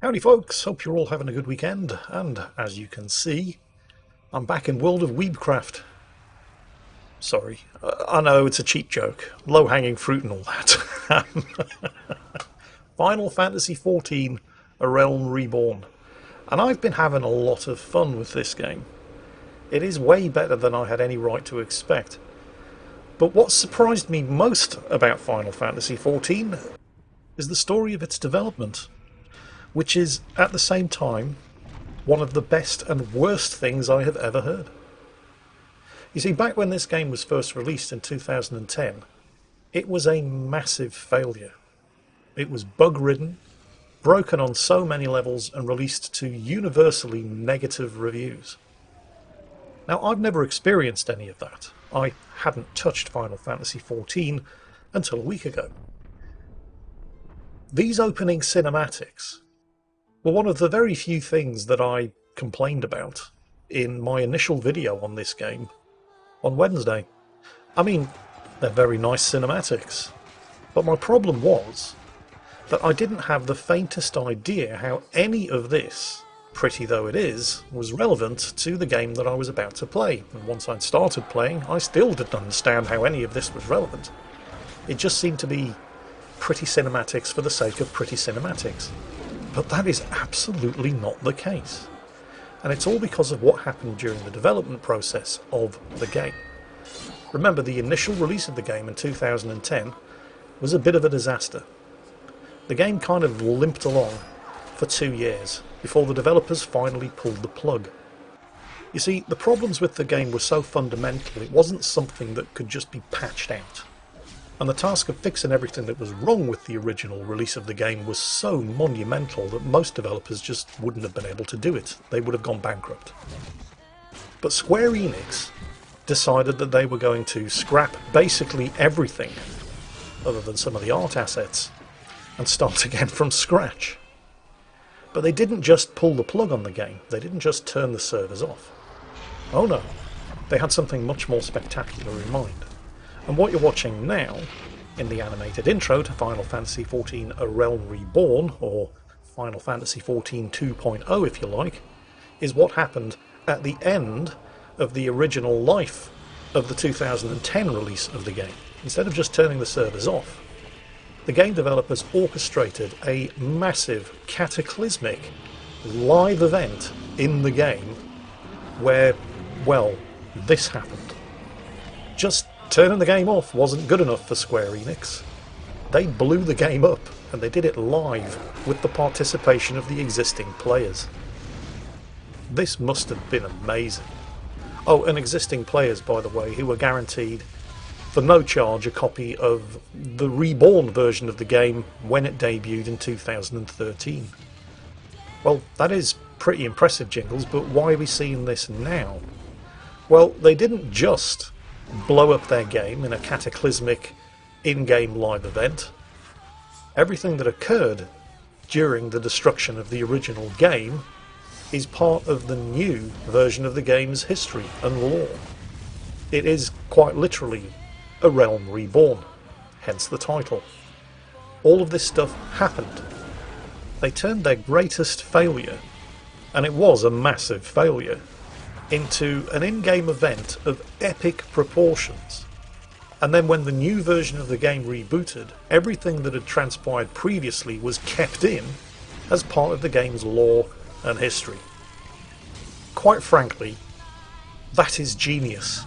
Howdy folks, hope you're all having a good weekend, and as you can see, I'm back in World of Weebcraft. Sorry, I know it's a cheap joke, low-hanging fruit and all that. Final Fantasy XIV, A Realm Reborn, and I've been having a lot of fun with this game. It is way better than I had any right to expect. But what surprised me most about Final Fantasy XIV is the story of its development, which is, at the same time, one of the best and worst things I have ever heard. You see, back when this game was first released in 2010, it was a massive failure. It was bug-ridden, broken on so many levels, and released to universally negative reviews. Now, I've never experienced any of that. I hadn't touched Final Fantasy XIV until a week ago. These opening cinematics were one of the very few things that I complained about in my initial video on this game on Wednesday. I mean, they're very nice cinematics, but my problem was that I didn't have the faintest idea how any of this, pretty though it is, was relevant to the game that I was about to play. And once I'd started playing, I still didn't understand how any of this was relevant. It just seemed to be pretty cinematics for the sake of pretty cinematics. But that is absolutely not the case. And it's all because of what happened during the development process of the game. Remember, the initial release of the game in 2010 was a bit of a disaster. The game kind of limped along for 2 years before the developers finally pulled the plug. You see, the problems with the game were so fundamental it wasn't something that could just be patched out. And the task of fixing everything that was wrong with the original release of the game was so monumental that most developers just wouldn't have been able to do it. They would have gone bankrupt. But Square Enix decided that they were going to scrap basically everything, other than some of the art assets, and start again from scratch. But they didn't just pull the plug on the game. They didn't just turn the servers off. Oh no, they had something much more spectacular in mind. And what you're watching now, in the animated intro to Final Fantasy XIV A Realm Reborn, or Final Fantasy XIV 2.0 if you like, is what happened at the end of the original life of the 2010 release of the game. Instead of just turning the servers off, the game developers orchestrated a massive, cataclysmic, live event in the game where, well, this happened. Just turning the game off wasn't good enough for Square Enix. They blew the game up, and they did it live with the participation of the existing players. This must have been amazing. Oh, and existing players, by the way, who were guaranteed for no charge a copy of the reborn version of the game when it debuted in 2013. Well, that is pretty impressive, Jingles, but why are we seeing this now? Well, they didn't just blow up their game in a cataclysmic in-game live event. Everything that occurred during the destruction of the original game is part of the new version of the game's history and lore. It is quite literally a realm reborn, hence the title. All of this stuff happened. They turned their greatest failure, and it was a massive failure, into an in-game event of epic proportions. And then when the new version of the game rebooted, everything that had transpired previously was kept in as part of the game's lore and history. Quite frankly, that is genius.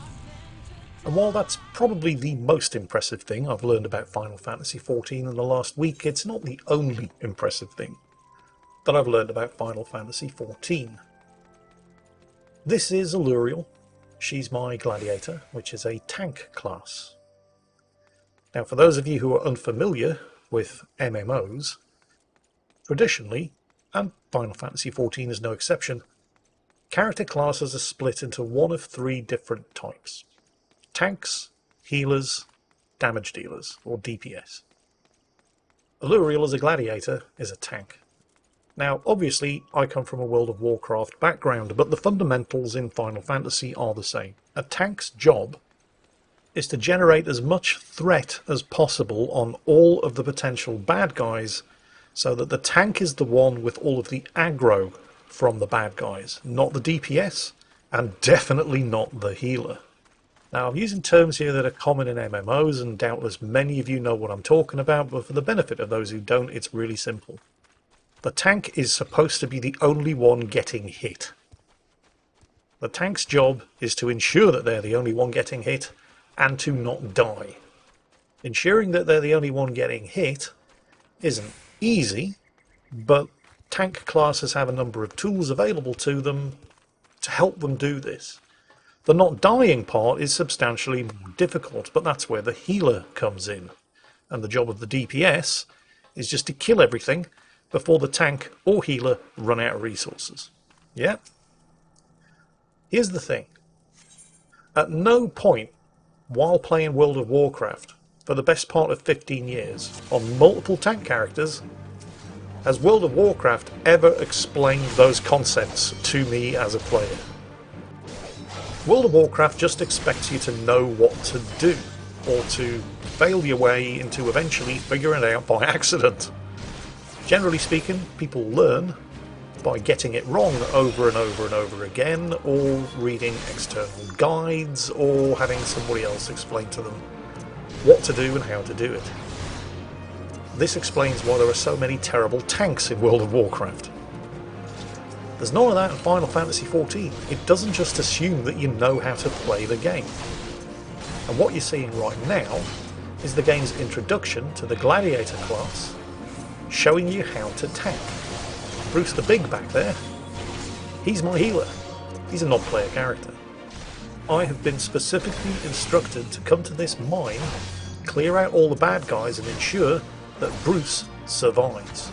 And while that's probably the most impressive thing I've learned about Final Fantasy XIV in the last week, it's not the only impressive thing that I've learned about Final Fantasy XIV. This is Alluriel. She's my gladiator, which is a tank class. Now, for those of you who are unfamiliar with MMOs, traditionally, and Final Fantasy XIV is no exception, character classes are split into one of 3 different types: tanks, healers, damage dealers, or DPS. Alluriel as a gladiator is a tank. Now, obviously, I come from a World of Warcraft background, but the fundamentals in Final Fantasy are the same. A tank's job is to generate as much threat as possible on all of the potential bad guys so that the tank is the one with all of the aggro from the bad guys, not the DPS, and definitely not the healer. Now, I'm using terms here that are common in MMOs, and doubtless many of you know what I'm talking about, but for the benefit of those who don't, it's really simple. The tank is supposed to be the only one getting hit. The tank's job is to ensure that they're the only one getting hit, and to not die. Ensuring that they're the only one getting hit isn't easy, but tank classes have a number of tools available to them to help them do this. The not dying part is substantially more difficult, but that's where the healer comes in. And the job of the DPS is just to kill everything before the tank or healer run out of resources. Yeah? Here's the thing. At no point while playing World of Warcraft for the best part of 15 years on multiple tank characters has World of Warcraft ever explained those concepts to me as a player. World of Warcraft just expects you to know what to do, or to fail your way into eventually figuring it out by accident. Generally speaking, people learn by getting it wrong over and over and over again, or reading external guides, or having somebody else explain to them what to do and how to do it. This explains why there are so many terrible tanks in World of Warcraft. There's none of that in Final Fantasy XIV. It doesn't just assume that you know how to play the game. And what you're seeing right now is the game's introduction to the Gladiator class, showing you how to tank. Bruce the Big back there, he's my healer. He's a non-player character. I have been specifically instructed to come to this mine, clear out all the bad guys and ensure that Bruce survives.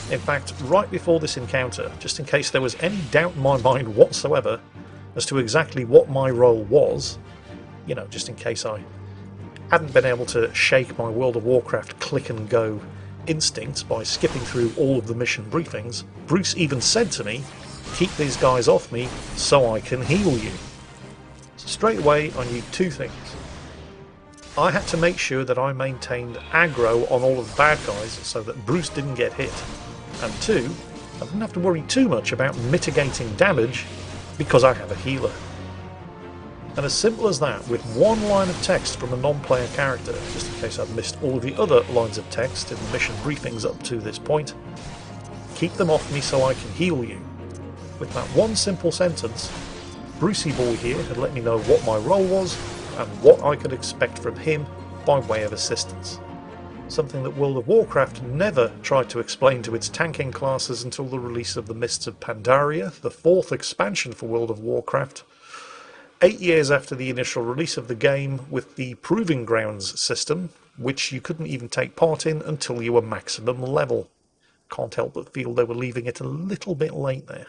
In fact, right before this encounter, just in case there was any doubt in my mind whatsoever as to exactly what my role was, you know, just in case I hadn't been able to shake my World of Warcraft click and go instincts by skipping through all of the mission briefings, Bruce even said to me, "Keep these guys off me so I can heal you." So straight away I knew two things. I had to make sure that I maintained aggro on all of the bad guys so that Bruce didn't get hit. And two, I didn't have to worry too much about mitigating damage because I have a healer. And as simple as that, with one line of text from a non-player character, just in case I've missed all of the other lines of text in the mission briefings up to this point, keep them off me so I can heal you. With that one simple sentence, Brucey Boy here had let me know what my role was and what I could expect from him by way of assistance. Something that World of Warcraft never tried to explain to its tanking classes until the release of the Mists of Pandaria, the fourth expansion for World of Warcraft, 8 years after the initial release of the game with the Proving Grounds system, which you couldn't even take part in until you were maximum level. Can't help but feel they were leaving it a little bit late there.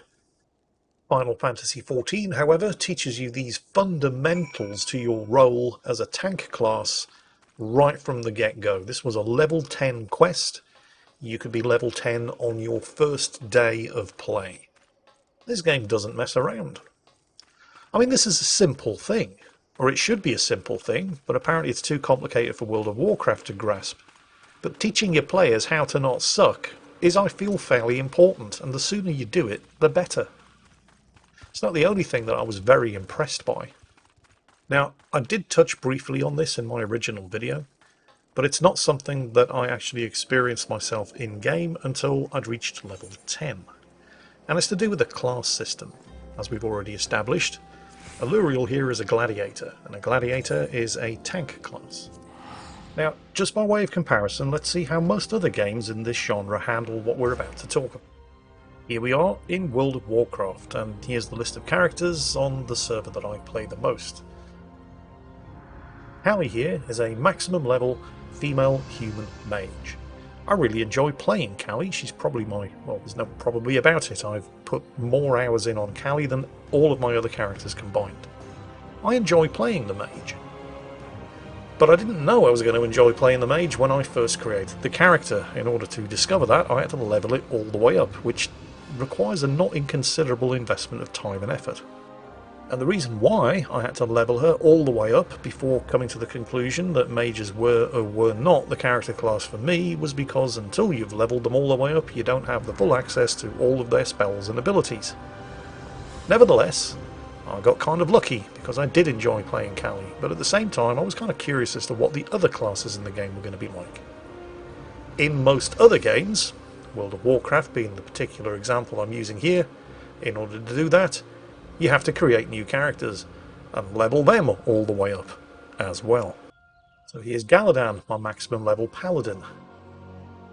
Final Fantasy XIV, however, teaches you these fundamentals to your role as a tank class right from the get-go. This was a level 10 quest. You could be level 10 on your first day of play. This game doesn't mess around. I mean, this is a simple thing, or it should be a simple thing, but apparently it's too complicated for World of Warcraft to grasp. But teaching your players how to not suck is, I feel, fairly important, and the sooner you do it, the better. It's not the only thing that I was very impressed by. Now, I did touch briefly on this in my original video, but it's not something that I actually experienced myself in-game until I'd reached level 10. And it's to do with the class system. As we've already established, Alluriel here is a gladiator, and a gladiator is a tank class. Now, just by way of comparison, let's see how most other games in this genre handle what we're about to talk about. Here we are in World of Warcraft, and here's the list of characters on the server that I play the most. Hallie here is a maximum level female human mage. I really enjoy playing Callie. She's probably my, well, there's no probably about it. I've put more hours in on Callie than all of my other characters combined. I enjoy playing the mage. But I didn't know I was going to enjoy playing the mage when I first created the character. In order to discover that, I had to level it all the way up, which requires a not inconsiderable investment of time and effort. And the reason why I had to level her all the way up before coming to the conclusion that mages were or were not the character class for me was because until you've leveled them all the way up, you don't have the full access to all of their spells and abilities. Nevertheless, I got kind of lucky because I did enjoy playing Callie, but at the same time I was kind of curious as to what the other classes in the game were going to be like. In most other games, World of Warcraft being the particular example I'm using here, in order to do that, you have to create new characters and level them all the way up as well. So here's Galadan, my maximum level paladin.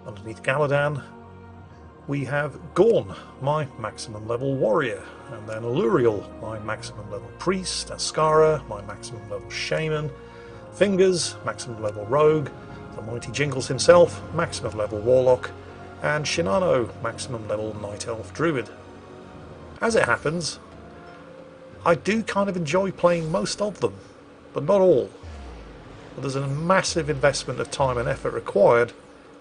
Underneath Galadan we have Gorn, my maximum level warrior, and then Aluriel, my maximum level priest, Ascara, my maximum level shaman, Fingers, maximum level rogue, the mighty Jingles himself, maximum level warlock, and Shinano, maximum level night elf druid. As it happens, I do kind of enjoy playing most of them, but not all. But there's a massive investment of time and effort required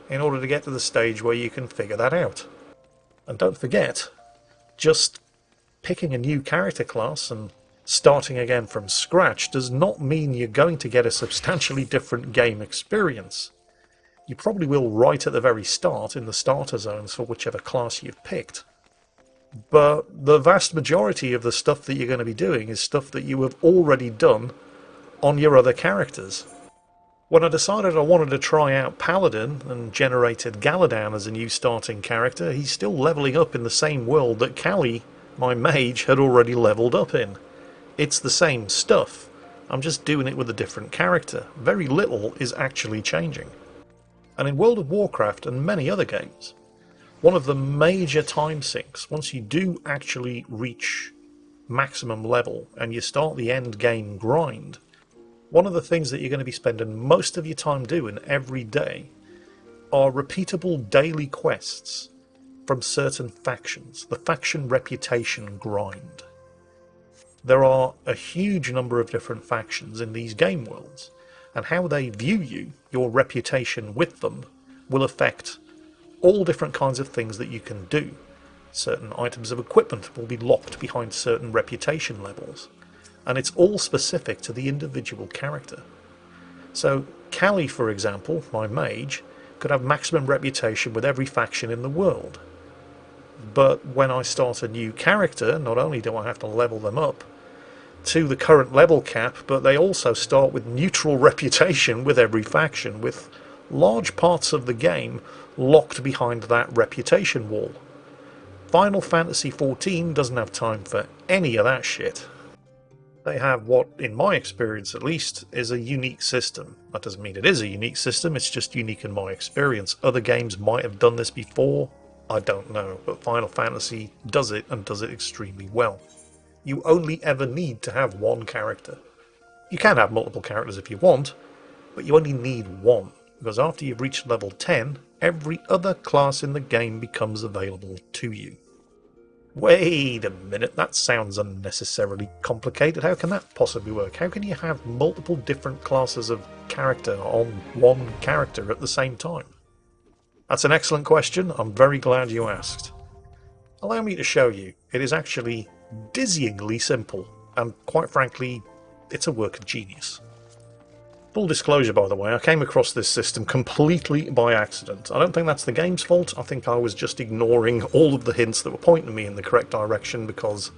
in order to get to the stage where you can figure that out. And don't forget, just picking a new character class and starting again from scratch does not mean you're going to get a substantially different game experience. You probably will right at the very start in the starter zones for whichever class you've picked. But the vast majority of the stuff that you're going to be doing is stuff that you have already done on your other characters. When I decided I wanted to try out Paladin and generated Galadan as a new starting character, he's still leveling up in the same world that Callie, my mage, had already leveled up in. It's the same stuff. I'm just doing it with a different character. Very little is actually changing. And in World of Warcraft and many other games, one of the major time sinks, once you do actually reach maximum level and you start the end game grind, one of the things that you're going to be spending most of your time doing every day are repeatable daily quests from certain factions, the faction reputation grind. There are a huge number of different factions in these game worlds, and how they view you, your reputation with them, will affect all different kinds of things that you can do. Certain items of equipment will be locked behind certain reputation levels, and it's all specific to the individual character. So Callie, for example, my mage, could have maximum reputation with every faction in the world. But when I start a new character, not only do I have to level them up to the current level cap, but they also start with neutral reputation with every faction, with large parts of the game locked behind that reputation wall. Final Fantasy XIV doesn't have time for any of that shit. They have what, in my experience at least, is a unique system. That doesn't mean it is a unique system, it's just unique in my experience. Other games might have done this before, I don't know, but Final Fantasy does it and does it extremely well. You only ever need to have one character. You can have multiple characters if you want, but you only need one, because after you've reached level 10, every other class in the game becomes available to you. Wait a minute, that sounds unnecessarily complicated. How can that possibly work? How can you have multiple different classes of character on one character at the same time? That's an excellent question. I'm very glad you asked. Allow me to show you. It is actually dizzyingly simple, and quite frankly, it's a work of genius. Full disclosure, by the way, I came across this system completely by accident. I don't think that's the game's fault. I think I was just ignoring all of the hints that were pointing me in the correct direction because,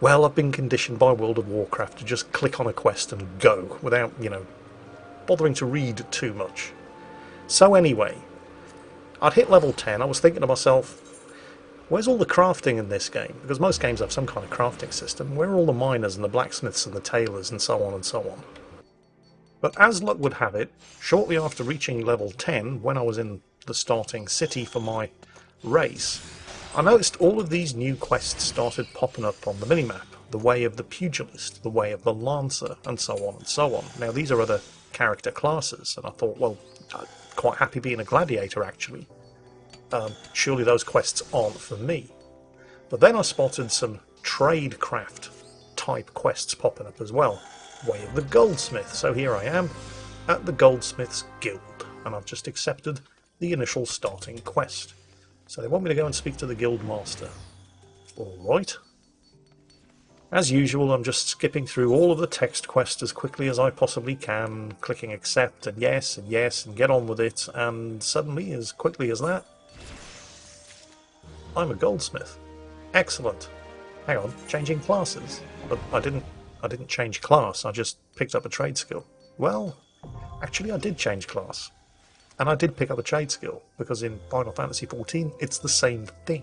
well, I've been conditioned by World of Warcraft to just click on a quest and go without, bothering to read too much. So anyway, I'd hit level 10. I was thinking to myself, where's all the crafting in this game? Because most games have some kind of crafting system. Where are all the miners and the blacksmiths and the tailors and so on and so on? But as luck would have it, shortly after reaching level 10, when I was in the starting city for my race, I noticed all of these new quests started popping up on the minimap. The Way of the Pugilist, the Way of the Lancer, and so on and so on. Now these are other character classes, and I thought, well, I'm quite happy being a gladiator actually. Surely those quests aren't for me. But then I spotted some tradecraft type quests popping up as well. Way of the Goldsmith. So here I am at the Goldsmith's Guild, and I've just accepted the initial starting quest. So they want me to go and speak to the Guild Master. Alright. As usual, I'm just skipping through all of the text quests as quickly as I possibly can, clicking accept and yes and get on with it, and suddenly, as quickly as that, I'm a goldsmith. Excellent. Hang on, changing classes. But I didn't change class, I just picked up a trade skill. Well, actually I did change class. And I did pick up a trade skill, because in Final Fantasy XIV it's the same thing.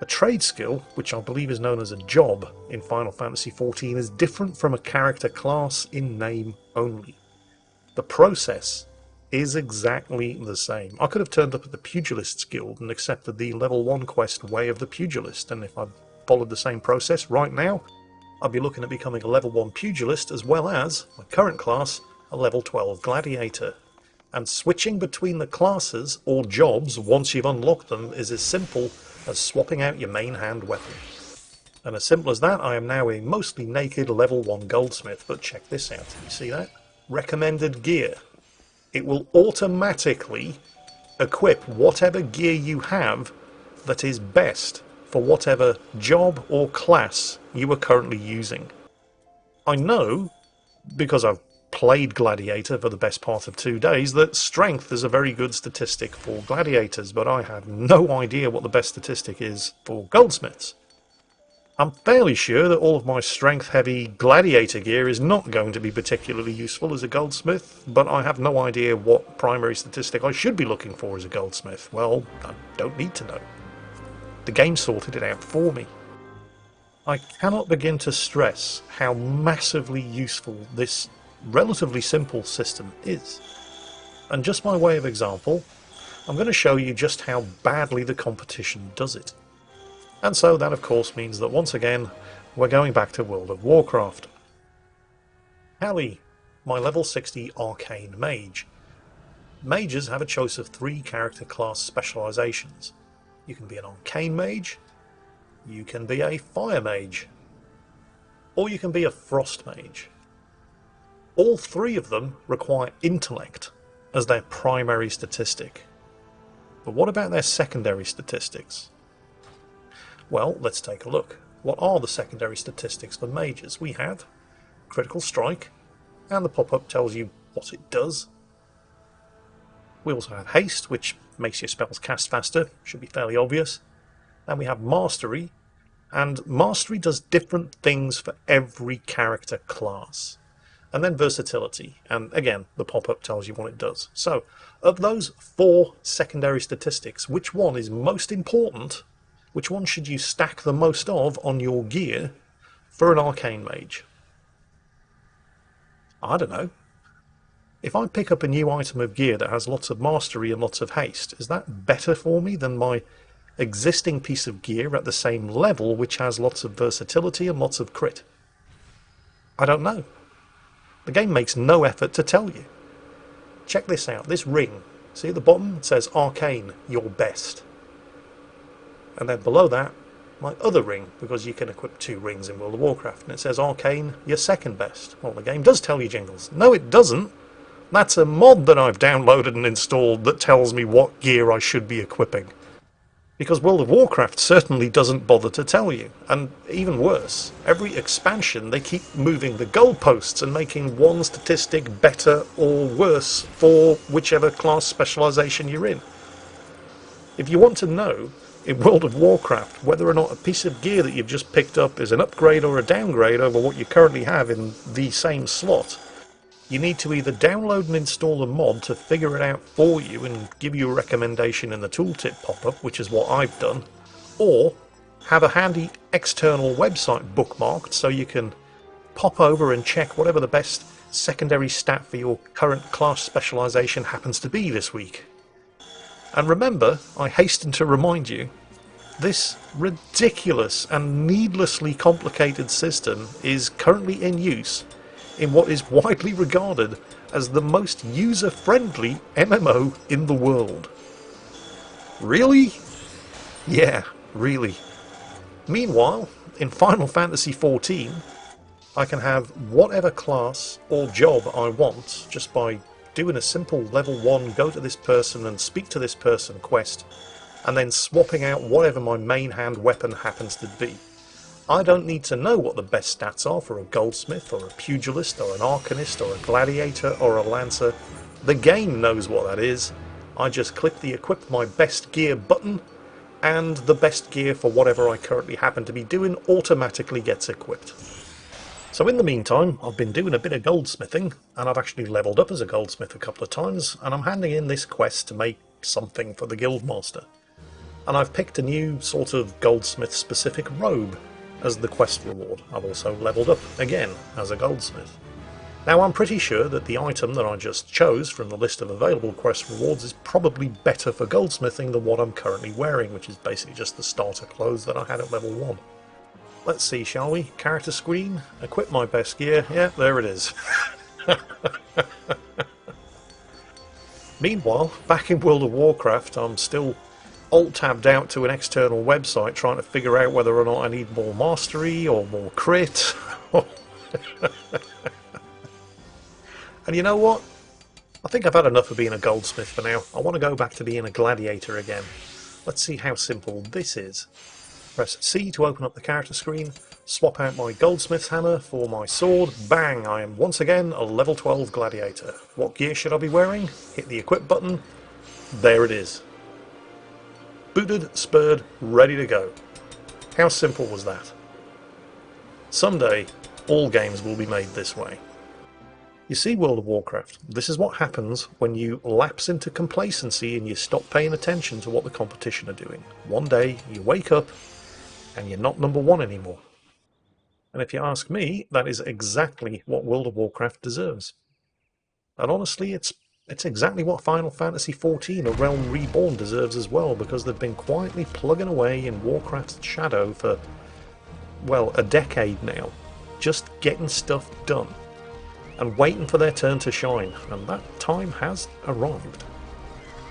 A trade skill, which I believe is known as a job in Final Fantasy XIV, is different from a character class in name only. The process is exactly the same. I could have turned up at the Pugilists Guild and accepted the level 1 quest Way of the Pugilist, and if I'd followed the same process right now, I'd be looking at becoming a level 1 Pugilist as well as, my current class, a level 12 Gladiator. And switching between the classes or jobs once you've unlocked them is as simple as swapping out your main hand weapon. And as simple as that, I am now a mostly naked level 1 goldsmith, but check this out, you see that? Recommended gear. It will automatically equip whatever gear you have that is best for whatever job or class you are currently using. I know, because I've played Gladiator for the best part of 2 days, that strength is a very good statistic for gladiators, but I have no idea what the best statistic is for goldsmiths. I'm fairly sure that all of my strength-heavy gladiator gear is not going to be particularly useful as a goldsmith, but I have no idea what primary statistic I should be looking for as a goldsmith. Well, I don't need to know. The game sorted it out for me. I cannot begin to stress how massively useful this relatively simple system is. And just by way of example, I'm going to show you just how badly the competition does it. And so that of course means that once again we're going back to World of Warcraft. Hallie, my level 60 arcane mage. Mages have a choice of 3 character class specializations. You can be an arcane mage, you can be a fire mage, or you can be a frost mage. All 3 of them require intellect as their primary statistic. But what about their secondary statistics? Well, let's take a look. What are the secondary statistics for mages? We have critical strike, and the pop-up tells you what it does. We also have haste, which makes your spells cast faster, should be fairly obvious. And we have mastery, and mastery does different things for every character class. And then versatility, and again, the pop-up tells you what it does. So, of those 4 secondary statistics, which one is most important? Which one should you stack the most of on your gear for an arcane mage? I don't know. If I pick up a new item of gear that has lots of mastery and lots of haste, is that better for me than my existing piece of gear at the same level which has lots of versatility and lots of crit? I don't know. The game makes no effort to tell you. Check this out, this ring. See at the bottom? It says Arcane, your best. And then below that, my other ring, because you can equip 2 rings in World of Warcraft, and it says Arcane, your second best. Well, the game does tell you, Jingles. No, it doesn't. That's a mod that I've downloaded and installed that tells me what gear I should be equipping. Because World of Warcraft certainly doesn't bother to tell you. And even worse, every expansion they keep moving the goalposts and making one statistic better or worse for whichever class specialization you're in. If you want to know, in World of Warcraft, whether or not a piece of gear that you've just picked up is an upgrade or a downgrade over what you currently have in the same slot, you need to either download and install a mod to figure it out for you and give you a recommendation in the tooltip pop-up, which is what I've done, or have a handy external website bookmarked so you can pop over and check whatever the best secondary stat for your current class specialization happens to be this week. And remember, I hasten to remind you, this ridiculous and needlessly complicated system is currently in use in what is widely regarded as the most user-friendly MMO in the world. Really? Yeah, really. Meanwhile, in Final Fantasy XIV, I can have whatever class or job I want just by doing a simple level 1 go to this person and speak to this person quest, and then swapping out whatever my main hand weapon happens to be. I don't need to know what the best stats are for a goldsmith, or a pugilist, or an arcanist, or a gladiator, or a lancer. The game knows what that is. I just click the equip my best gear button, and the best gear for whatever I currently happen to be doing automatically gets equipped. So in the meantime, I've been doing a bit of goldsmithing, and I've actually leveled up as a goldsmith a couple of times, and I'm handing in this quest to make something for the guildmaster. And I've picked a new sort of goldsmith specific robe as the quest reward. I've also leveled up again as a goldsmith. Now I'm pretty sure that the item that I just chose from the list of available quest rewards is probably better for goldsmithing than what I'm currently wearing, which is basically just the starter clothes that I had at level 1. Let's see, shall we? Character screen, equip my best gear. Yeah, there it is. Meanwhile, back in World of Warcraft, I'm still alt-tabbed out to an external website trying to figure out whether or not I need more mastery or more crit. And you know what? I think I've had enough of being a goldsmith for now. I want to go back to being a gladiator again. Let's see how simple this is. Press C to open up the character screen, swap out my goldsmith's hammer for my sword, bang, I am once again a level 12 gladiator. What gear should I be wearing? Hit the equip button, there it is. Booted, spurred, ready to go. How simple was that? Someday, all games will be made this way. You see, World of Warcraft, this is what happens when you lapse into complacency and you stop paying attention to what the competition are doing. One day, you wake up and you're not number 1 anymore. And if you ask me, that is exactly what World of Warcraft deserves. And honestly, it's exactly what Final Fantasy XIV, A Realm Reborn, deserves as well, because they've been quietly plugging away in Warcraft's shadow for, well, a decade now, just getting stuff done, and waiting for their turn to shine, and that time has arrived.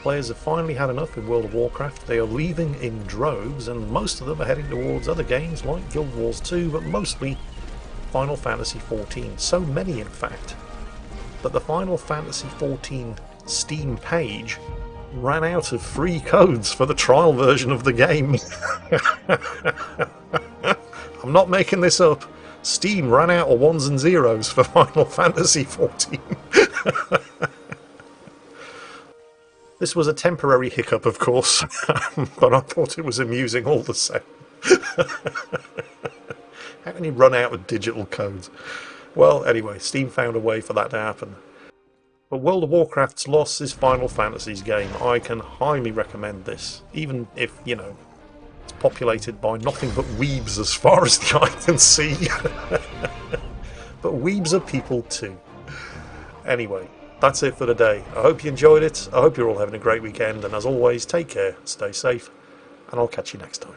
Players have finally had enough in World of Warcraft. They are leaving in droves, and most of them are heading towards other games like Guild Wars 2, but mostly Final Fantasy XIV. So many, in fact, that the Final Fantasy XIV Steam page ran out of free codes for the trial version of the game. I'm not making this up. Steam ran out of 1s and 0s for Final Fantasy XIV. This was a temporary hiccup, of course, but I thought it was amusing all the same. How can you run out of digital codes? Well, anyway, Steam found a way for that to happen. But World of Warcraft's loss is Final Fantasy's game. I can highly recommend this, even if, you know, it's populated by nothing but weebs as far as the eye can see. But weebs are people too. Anyway, that's it for today. I hope you enjoyed it. I hope you're all having a great weekend, and as always, take care, stay safe, and I'll catch you next time.